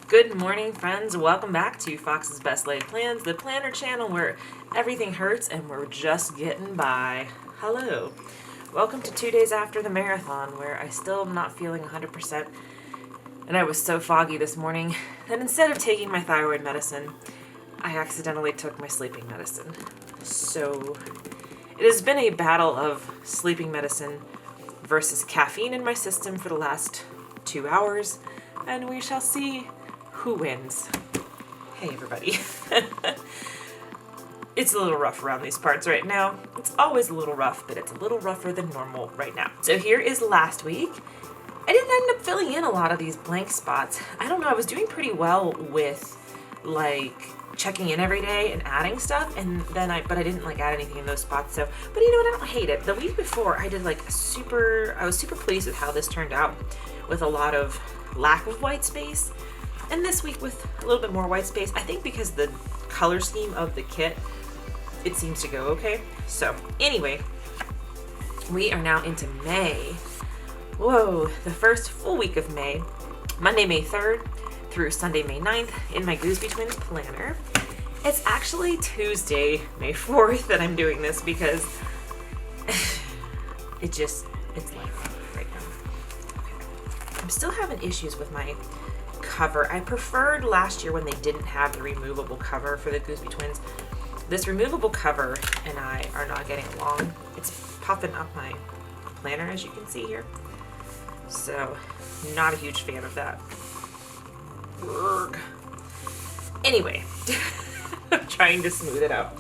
Good morning, friends. Welcome back to Fox's Best Laid Plans, the planner channel where everything hurts and we're just getting by. Hello. Welcome to 2 days after the marathon, where I still am not feeling 100%, and I was so foggy this morning that instead of taking my thyroid medicine, I accidentally took my sleeping medicine. So it has been a battle of sleeping medicine versus caffeine in my system for the last 2 hours, and we shall see who wins. Hey everybody. It's a little rough around these parts right now. It's always a little rough, but it's a little rougher than normal right now. So here is last week. I didn't end up filling in a lot of these blank spots. I don't know, I was doing pretty well with like checking in every day and adding stuff, and then but I didn't like add anything in those spots. So, but you know what, I don't hate it. The week before I did like I was super pleased with how this turned out, with a lot of lack of white space. And this week with a little bit more white space, I think because the color scheme of the kit, it seems to go okay. So anyway, we are now into May. Whoa, the first full week of May, Monday, May 3rd through Sunday, May 9th in my Goosby Twins planner. It's actually Tuesday, May 4th that I'm doing this because it's life right now. Okay. I'm still having issues with my cover. I preferred last year when they didn't have the removable cover for the Goosby Twins. This removable cover and I are not getting along. It's puffing up my planner, as you can see here. So, not a huge fan of that. Urgh. Anyway, I'm trying to smooth it out.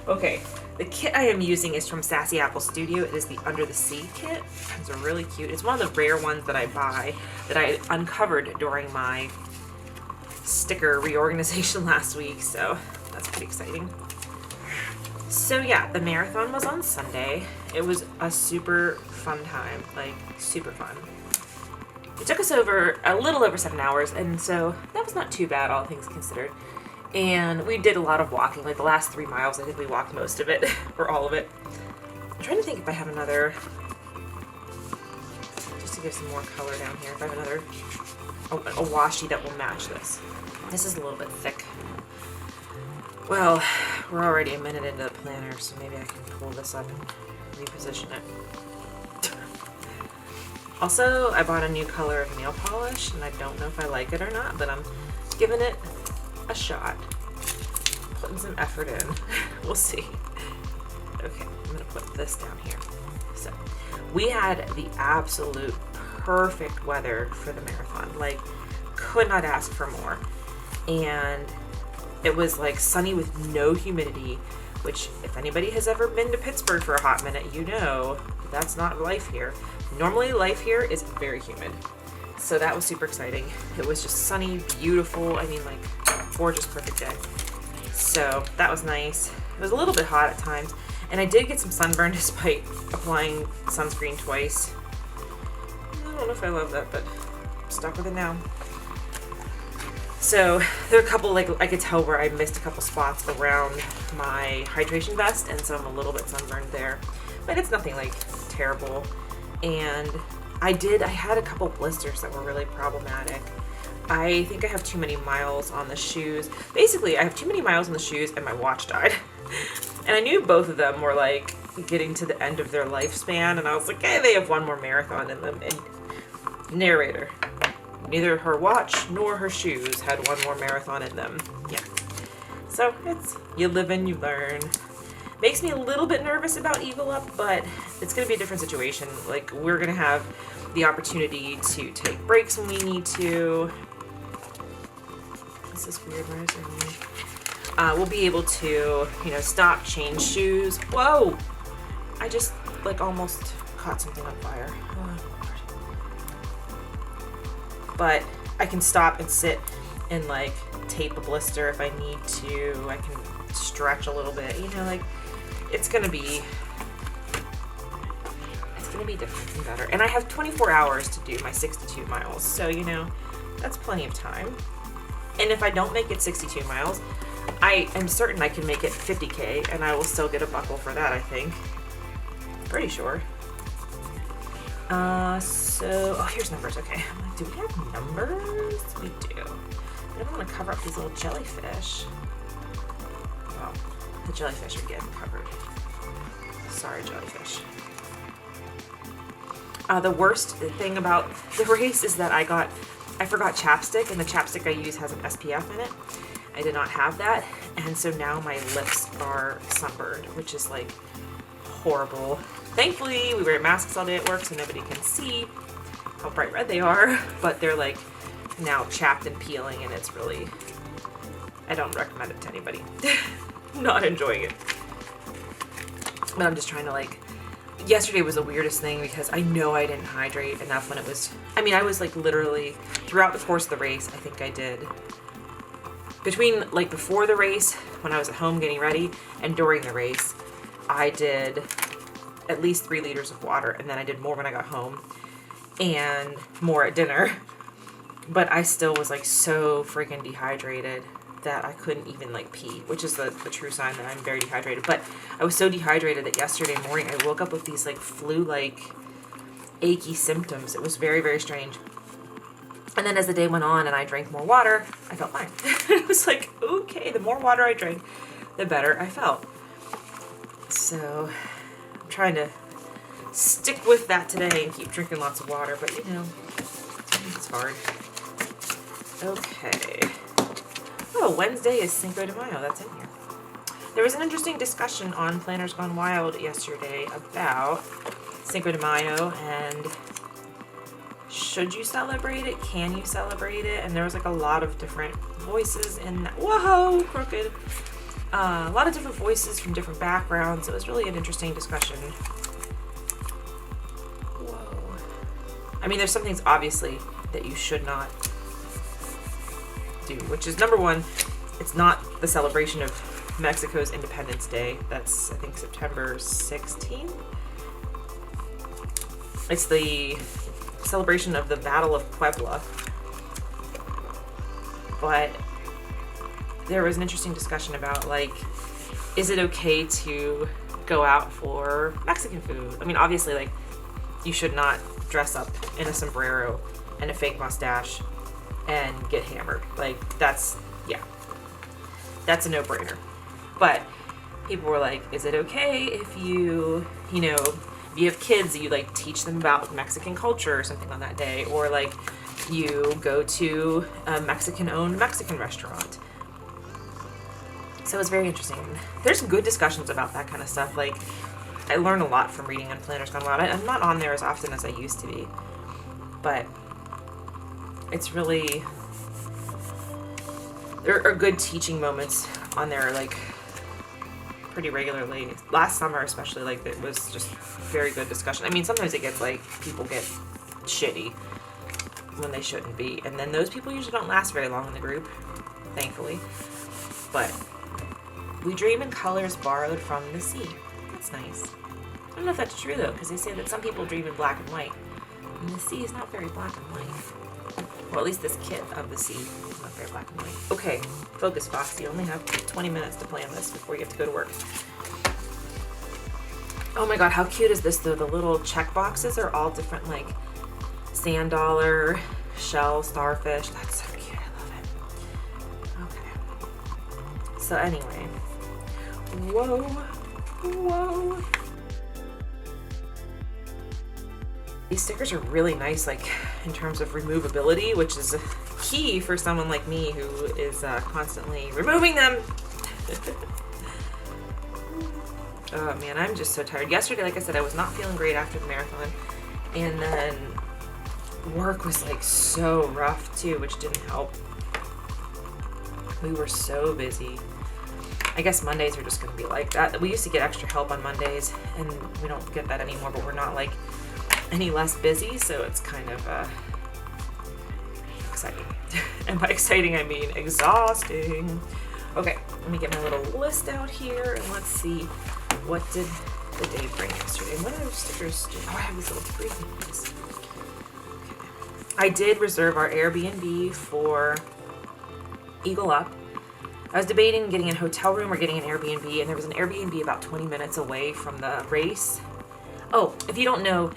Okay, the kit I am using is from Sassy Apple Studio. It is the Under the Sea kit. It's really cute. It's one of the rare ones that I buy that I uncovered during my sticker reorganization last week, so that's pretty exciting. So yeah, the marathon was on Sunday. It was a super fun time, like super fun. It took us a little over 7 hours, and so that was not too bad, all things considered. And we did a lot of walking, like the last 3 miles, I think we walked most of it, or all of it. I'm trying to think if I have another, just to give some more color down here, if I have another, a washi that will match this. This is a little bit thick. Well, we're already a minute into the planner, so maybe I can pull this up and reposition it. Also, I bought a new color of nail polish, and I don't know if I like it or not, but I'm giving it a shot. Putting some effort in. We'll see. Okay, I'm gonna put this down here. So, we had the absolute perfect weather for the marathon. Like, could not ask for more. And it was like sunny with no humidity, which if anybody has ever been to Pittsburgh for a hot minute, you know that's not life here. Normally life here is very humid. So that was super exciting. It was just sunny, beautiful, I mean like gorgeous, perfect day. So that was nice. It was a little bit hot at times, and I did get some sunburn despite applying sunscreen twice. I don't know if I love that, but I'm stuck with it now. So there are a couple, like I could tell where I missed a couple spots around my hydration vest, and so I'm a little bit sunburned there, but it's nothing like terrible. And I had a couple blisters that were really problematic. I think I have too many miles on the shoes. Basically, I have too many miles on the shoes and my watch died. And I knew both of them were like getting to the end of their lifespan, and I was like, hey, they have one more marathon in them. And narrator, neither her watch nor her shoes had one more marathon in them. Yeah. So it's, you live and you learn. Makes me a little bit nervous about Eagle Up, but it's going to be a different situation. Like, we're going to have the opportunity to take breaks when we need to. This is weird. Where is it? We'll be able to, stop, change shoes. Whoa! I just, like, almost caught something on fire. Oh, but I can stop and sit and like tape a blister if I need to. I can stretch a little bit, like it's gonna be different and better. And I have 24 hours to do my 62 miles, so that's plenty of time. And if I don't make it 62 miles, I am certain I can make it 50K, and I will still get a buckle for that, I think. Pretty sure. So, here's numbers. Okay. I'm like, do we have numbers? We do. want to cover up these little jellyfish. Well, the jellyfish are getting covered. Sorry, jellyfish. The worst thing about the race is that I forgot chapstick, and the chapstick I use has an SPF in it. I did not have that, and so now my lips are sunburned, which is like horrible. Thankfully, we wear masks all day at work, so nobody can see how bright red they are, but they're like now chapped and peeling, and it's really, I don't recommend it to anybody. Not enjoying it. But I'm just trying to like, yesterday was the weirdest thing because I know I didn't hydrate enough when it was, I mean, I was like literally throughout the course of the race, I think I did between like before the race when I was at home getting ready and during the race, I did at least 3 liters of water, and then I did more when I got home and more at dinner. But I still was like so freaking dehydrated that I couldn't even like pee, which is the true sign that I'm very dehydrated. But I was so dehydrated that yesterday morning I woke up with these like flu-like achy symptoms. It was very, very strange. And then as the day went on and I drank more water, I felt fine. It was like, okay, the more water I drank, the better I felt. So I'm trying to stick with that today and keep drinking lots of water, but you know, it's hard. Okay. Oh, Wednesday is Cinco de Mayo. That's in here. There was an interesting discussion on Planners Gone Wild yesterday about Cinco de Mayo and should you celebrate it? Can you celebrate it? And there was like a lot of different voices in that. Whoa, crooked. A lot of different voices from different backgrounds. It was really an interesting discussion. Whoa. I mean, there's some things obviously that you should not do, which is number one, it's not the celebration of Mexico's Independence Day. That's, I think, September 16th. It's the celebration of the Battle of Puebla. But there was an interesting discussion about, like, is it okay to go out for Mexican food? I mean, obviously, like, you should not dress up in a sombrero and a fake mustache and get hammered. Like, that's a no-brainer. But people were like, is it okay if you have kids, you like teach them about Mexican culture or something on that day, or like you go to a Mexican-owned Mexican restaurant. So it was very interesting. There's good discussions about that kind of stuff. Like, I learn a lot from reading on Planners Gone Wild. I'm not on there as often as I used to be, but it's really, there are good teaching moments on there, like, pretty regularly. Last summer especially, like, it was just very good discussion. I mean, sometimes it gets like people get shitty when they shouldn't be, and then those people usually don't last very long in the group, thankfully. But we dream in colors borrowed from the sea. That's nice. I don't know if that's true though, because they say that some people dream in black and white, and the sea is not very black and white. Well, at least this kit of the sea is not very black and white. Okay, focus, Fox. You only have 20 minutes to plan this before you have to go to work. Oh my god, how cute is this though? The little check boxes are all different, like sand dollar, shell, starfish. That's so cute. I love it. Okay. So anyway. Whoa. These stickers are really nice, like, in terms of removability, which is a key for someone like me who is constantly removing them. Oh man, I'm just so tired. Yesterday, like I said, I was not feeling great after the marathon, and then work was like so rough too, which didn't help. We were so busy. I guess Mondays are just going to be like that. We used to get extra help on Mondays, and we don't get that anymore, but we're not like any less busy, so it's kind of exciting. And by exciting, I mean exhausting. Okay, let me get my little list out here, and let's see, what did the day bring yesterday? What other stickers do? Oh, I have these little freebies. Okay. I did reserve our Airbnb for Eagle Up. I was debating getting a hotel room or getting an Airbnb, and there was an Airbnb about 20 minutes away from the race. Oh, if you don't know,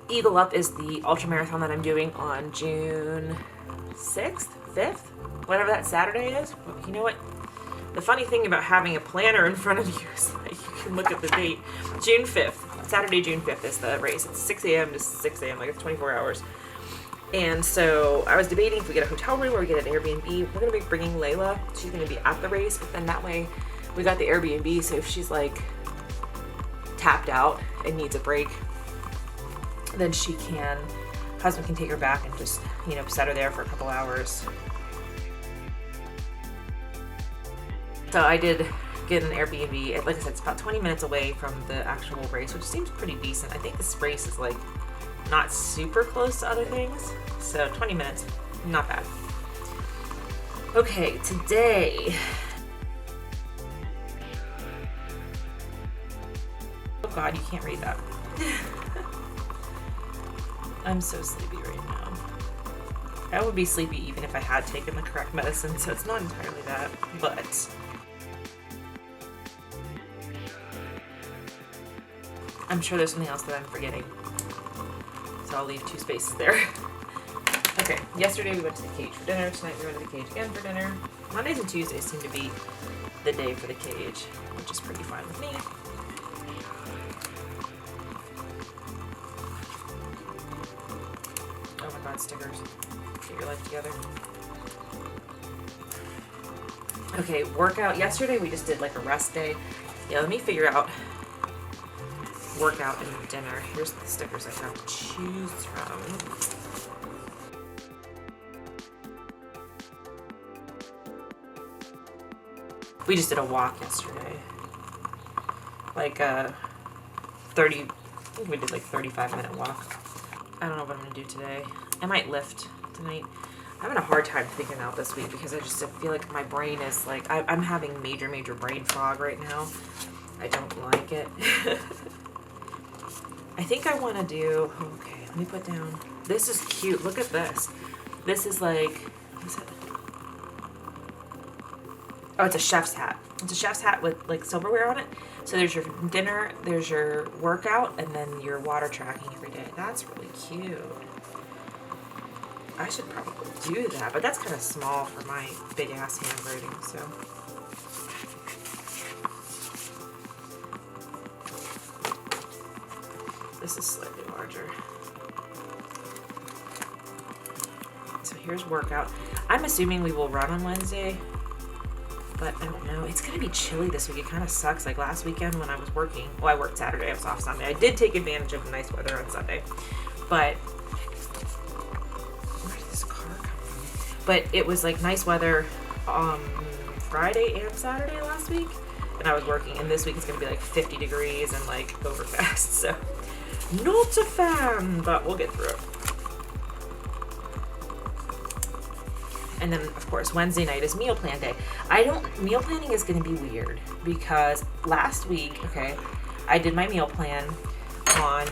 Eagle Up is the ultramarathon that I'm doing on June 6th, 5th, whatever that Saturday is. You know what? The funny thing about having a planner in front of you is that you can look at the date. June 5th, Saturday, June 5th is the race. It's 6 a.m. to 6 a.m., like it's 24 hours. And so I was debating if we get a hotel room or we get an Airbnb. We're going to be bringing Layla. She's going to be at the race, but then that way we got the Airbnb. So if she's like tapped out and needs a break, then husband can take her back and just, you know, set her there for a couple hours. So I did get an Airbnb. Like I said, it's about 20 minutes away from the actual race, which seems pretty decent. I think this race is like not super close to other things. So 20 minutes, not bad. Okay, today. Oh God, you can't read that. I'm so sleepy right now. I would be sleepy even if I had taken the correct medicine, so it's not entirely that, but I'm sure there's something else that I'm forgetting. So I'll leave 2 spaces there. Okay, yesterday we went to the cage for dinner. Tonight we went to the cage again for dinner. Mondays and Tuesdays seem to be the day for the cage, which is pretty fine with me. Oh my God, stickers. Get your life together. Okay, workout. Yesterday we just did like a rest day. Yeah, let me figure out workout and dinner. Here's the stickers I have to choose from. We just did a walk yesterday. Like a 30, I think we did like 35-minute walk. I don't know what I'm gonna do today. I might lift tonight. I'm having a hard time thinking out this week because I just feel like my brain is like, I'm having major brain fog right now. I don't like it. I think I want to do, okay, let me put down, this is cute. Look at this. This is like, what is it? Oh, it's a chef's hat. It's a chef's hat with like silverware on it. So there's your dinner, there's your workout, and then your water tracking every day. That's really cute. I should probably do that, but that's kind of small for my big ass handwriting, so. This is slightly larger. So here's workout. I'm assuming we will run on Wednesday, but I don't know. It's gonna be chilly this week. It kind of sucks. Like last weekend when I was working, well, I worked Saturday, I was off Sunday. I did take advantage of the nice weather on Sunday, but where did this car come from? But it was like nice weather Friday and Saturday last week, and I was working, and this week it's gonna be like 50 degrees and like overcast, so not a fan, but we'll get through it. And then, of course, Wednesday night is meal plan day. Meal planning is going to be weird because last week, okay, I did my meal plan on,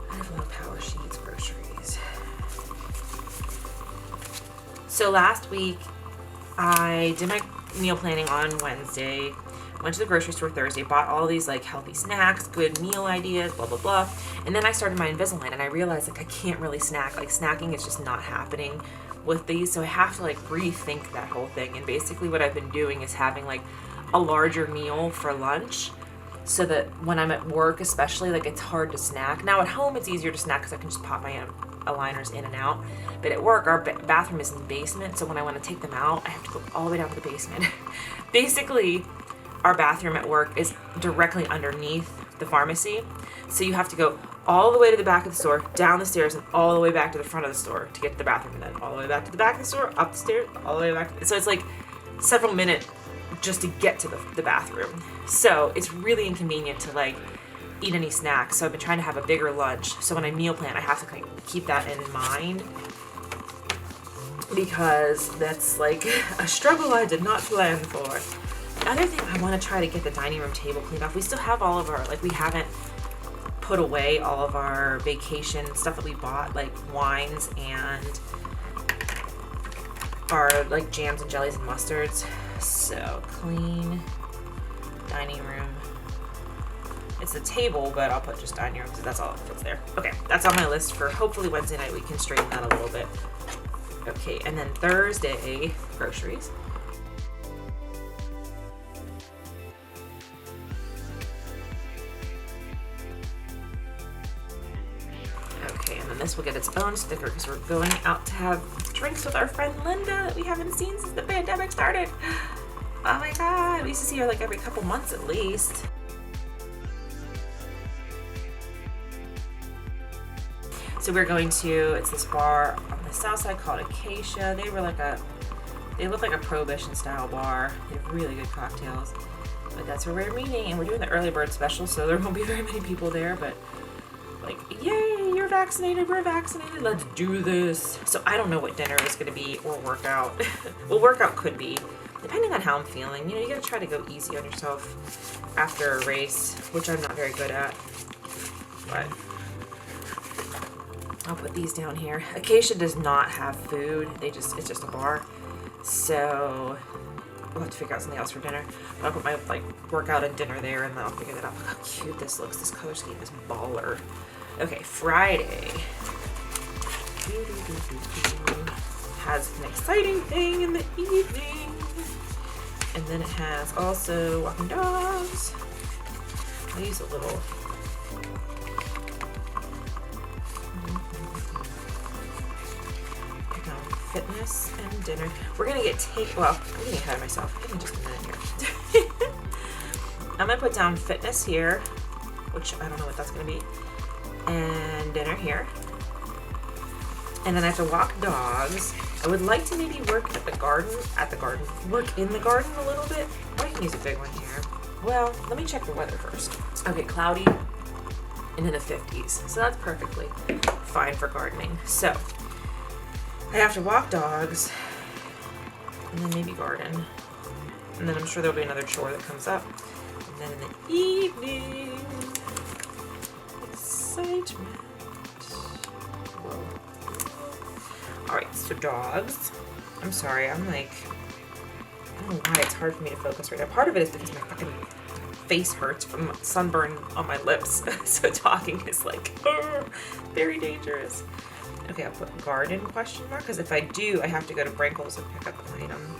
I have a lot of Power Sheets groceries. So last week, I did my meal planning on Wednesday. Went to the grocery store Thursday, bought all these like healthy snacks, good meal ideas, blah, blah, blah. And then I started my Invisalign and I realized like I can't really snack. Like snacking is just not happening with these. So I have to like rethink that whole thing. And basically what I've been doing is having like a larger meal for lunch so that when I'm at work, especially, like it's hard to snack. Now at home, it's easier to snack because I can just pop my aligners in and out. But at work, our bathroom is in the basement. So when I want to take them out, I have to go all the way down to the basement. Basically, our bathroom at work is directly underneath the pharmacy. So you have to go all the way to the back of the store, down the stairs, and all the way back to the front of the store to get to the bathroom. And then all the way back to the back of the store, up the stairs, all the way back. So it's like several minutes just to get to the bathroom. So it's really inconvenient to like eat any snacks. So I've been trying to have a bigger lunch. So when I meal plan, I have to kind of keep that in mind because that's like a struggle I did not plan for. The other thing, I want to try to get the dining room table cleaned off. We still have all of our, like we haven't put away all of our vacation stuff that we bought, like wines and our like jams and jellies and mustards. So clean dining room It's the table, but I'll put just dining room because that's all that's there. Okay, that's on my list for hopefully Wednesday night. We can straighten that a little bit. Okay, and then Thursday, groceries. Okay, and then this will get its own sticker because we're going out to have drinks with our friend Linda that we haven't seen since the pandemic started. Oh my god, we used to see her like every couple months at least. So we're going to, it's this bar on the south side called Acacia. They look like a prohibition style bar. They have really good cocktails. But that's where we're meeting, and we're doing the early bird special, so there won't be very many people there, but like, yay, you're vaccinated, we're vaccinated, let's do this. So I don't know what dinner is gonna be or workout. Well, workout could be, depending on how I'm feeling. You know, you gotta try to go easy on yourself after a race, which I'm not very good at, but I'll put these down here. Acacia does not have food. It's just a bar. So we'll have to figure out something else for dinner. But I'll put my workout and dinner there, and then I'll figure that out. Look how cute this looks. This color scheme is baller. Okay, Friday has an exciting thing in the evening. And then it has also walking dogs. I'll use a little fitness and dinner. We're gonna get well, I'm getting ahead of myself. Give me just a minute here. I'm gonna put down fitness here, which I don't know what that's gonna be, and dinner here. And then I have to walk dogs. I would like to maybe work work in the garden a little bit. Oh, I can use a big one here. Well, let me check the weather first. Okay, cloudy and in the 50s. So that's perfectly fine for gardening. So I have to walk dogs, and then maybe garden. And then I'm sure there'll be another chore that comes up. And then in the evening, excitement. Whoa. Alright, so dogs. I'm sorry, I don't know why it's hard for me to focus right now. Part of it is because my fucking face hurts from sunburn on my lips. So talking is very dangerous. Okay, I'll put garden question mark, because if I do, I have to go to Brinkles and pick up an item.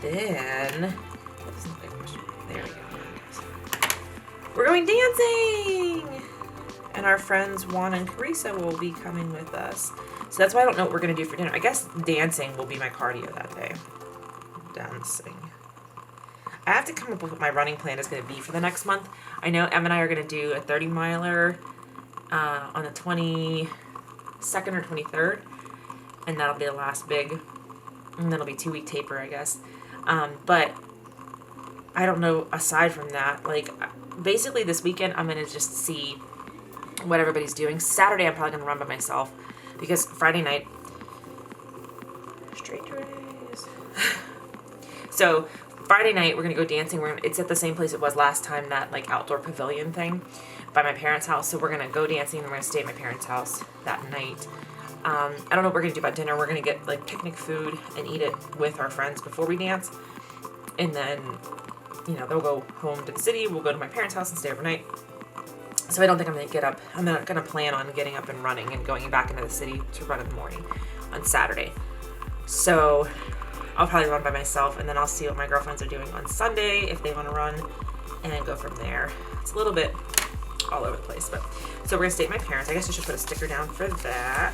And then, there we go. We're going dancing! And our friends Juan and Carissa will be coming with us. So that's why I don't know what we're going to do for dinner. I guess dancing will be my cardio that day. Dancing. I have to come up with what my running plan is going to be for the next month. I know Em and I are going to do a 30-miler on the 22nd or 23rd, and that'll be the last big, and then it'll be 2-week taper, I guess. But I don't know, aside from that, basically this weekend I'm going to just see what everybody's doing. Saturday I'm probably going to run by myself, because Friday night, straight rays. So Friday night we're going to go dancing. It's at the same place it was last time, that outdoor pavilion thing by my parents' house. So we're going to go dancing, and we're going to stay at my parents' house that night. I don't know what we're going to do about dinner. We're going to get picnic food and eat it with our friends before we dance. And then, they'll go home to the city. We'll go to my parents' house and stay overnight. So I don't think I'm going to get up. I'm not going to plan on getting up and running and going back into the city to run in the morning on Saturday. So I'll probably run by myself, and then I'll see what my girlfriends are doing on Sunday if they want to run, and go from there. It's a little bit all over the place, but so we're gonna stay at my parents. I guess I should put a sticker down for that.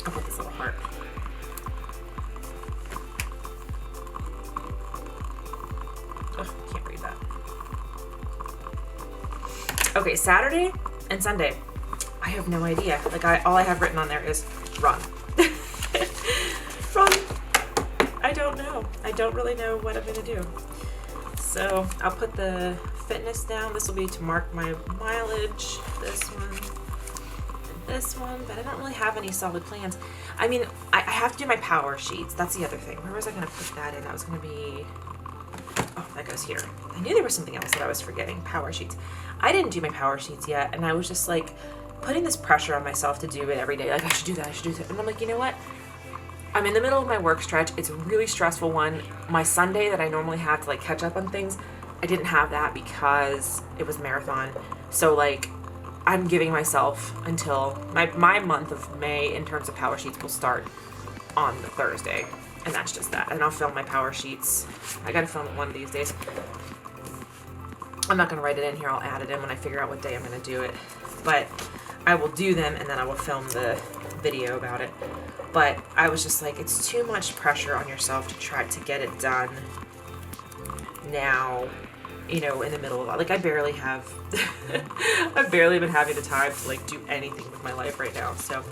I'll put this little heart. Ugh, can't read that. Okay, Saturday and Sunday, I have no idea. All I have written on there is run. Run. I don't know. I don't really know what I'm gonna do. So I'll put the fitness down. This will be to mark my mileage. This one and this one, but I don't really have any solid plans. I mean, I have to do my power sheets. That's the other thing. Where was I gonna put that in? That was gonna be, oh, that goes here. I knew there was something else that I was forgetting. Power sheets. I didn't do my power sheets yet, and I was just putting this pressure on myself to do it every day. I should do that, I should do that. And I'm like, you know what? I'm in the middle of my work stretch. It's a really stressful one. My Sunday that I normally have to like catch up on things, I didn't have that because it was marathon. So like I'm giving myself until my month of May in terms of power sheets will start on the Thursday. And that's just that. And I'll film my power sheets. I gotta film it one of these days. I'm not gonna write it in here. I'll add it in when I figure out what day I'm gonna do it. But I will do them and then I will film the video about it. But I was just like, it's too much pressure on yourself to try to get it done now, you know, in the middle of it. Like I barely have, I've barely been having the time to like do anything with my life right now. So,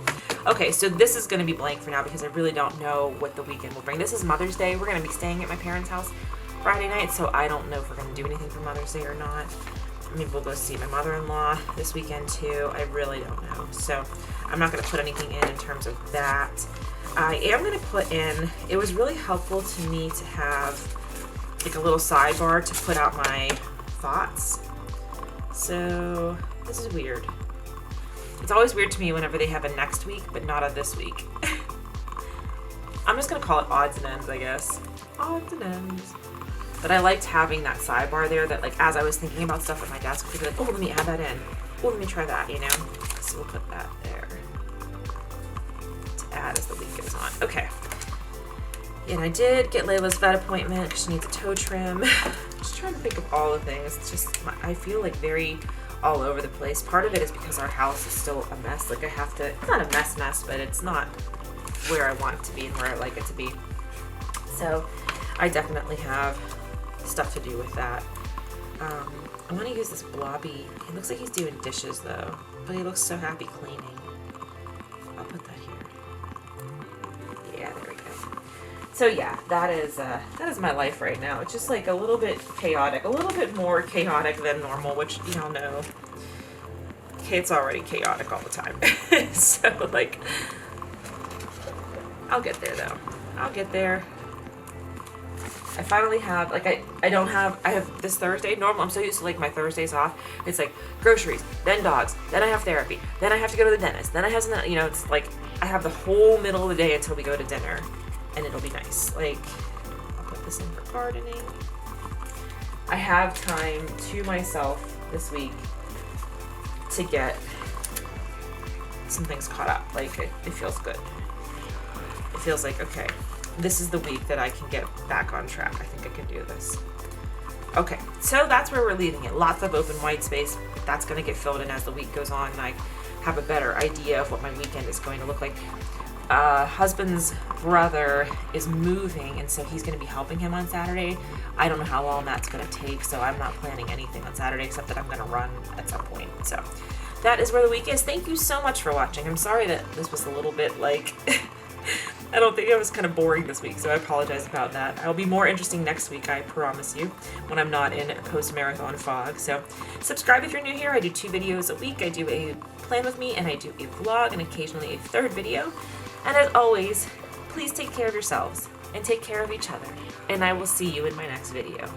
okay, so this is going to be blank for now because I really don't know what the weekend will bring. This is Mother's Day. We're going to be staying at my parents' house Friday night, so I don't know if we're going to do anything for Mother's Day or not. Maybe we'll go see my mother-in-law this weekend too. I really don't know. So I'm not going to put anything in terms of that. I am going to put in, it was really helpful to me to have like a little sidebar to put out my thoughts. So this is weird. It's always weird to me whenever they have a next week, but not a this week. I'm just going to call it odds and ends, I guess. Odds and ends. But I liked having that sidebar there that like as I was thinking about stuff at my desk, I could be like, oh, let me add that in. Oh, let me try that, you know? So we'll put that there to add as the week goes on. Okay. And I did get Layla's vet appointment because she needs a toe trim. Just trying to think of all the things. It's just, I feel like very all over the place. Part of it is because our house is still a mess. Like I have to, it's not a mess, but it's not where I want it to be and where I like it to be. So I definitely have stuff to do with that. I want to use this blobby. He looks like he's doing dishes though, but he looks so happy cleaning. I'll put that here. Yeah, there we go. So yeah, that is my life right now. It's just like a little bit chaotic, a little bit more chaotic than normal, which you all know. It's already chaotic all the time. So like, I'll get there though. I'll get there. I finally have, like, I have this Thursday, normal, I'm so used to, like, my Thursdays off, it's, like, groceries, then dogs, then I have therapy, then I have to go to the dentist, then I have some, you know, it's, like, I have the whole middle of the day until we go to dinner, and it'll be nice, like, I'll put this in for gardening. I have time to myself this week to get some things caught up, like, it feels good. It feels like, okay, this is the week that I can get back on track. I think I can do this. Okay, so that's where we're leaving it. Lots of open white space. That's going to get filled in as the week goes on, and I have a better idea of what my weekend is going to look like. Husband's brother is moving, and so he's going to be helping him on Saturday. I don't know how long that's going to take, so I'm not planning anything on Saturday except that I'm going to run at some point. So that is where the week is. Thank you so much for watching. I'm sorry that this was a little bit like... I don't think it was kind of boring this week, so I apologize about that. I'll be more interesting next week, I promise you, when I'm not in post-marathon fog. So subscribe if you're new here. I do 2 videos a week. I do a plan with me, and I do a vlog, and occasionally a 3rd video. And as always, please take care of yourselves, and take care of each other. And I will see you in my next video.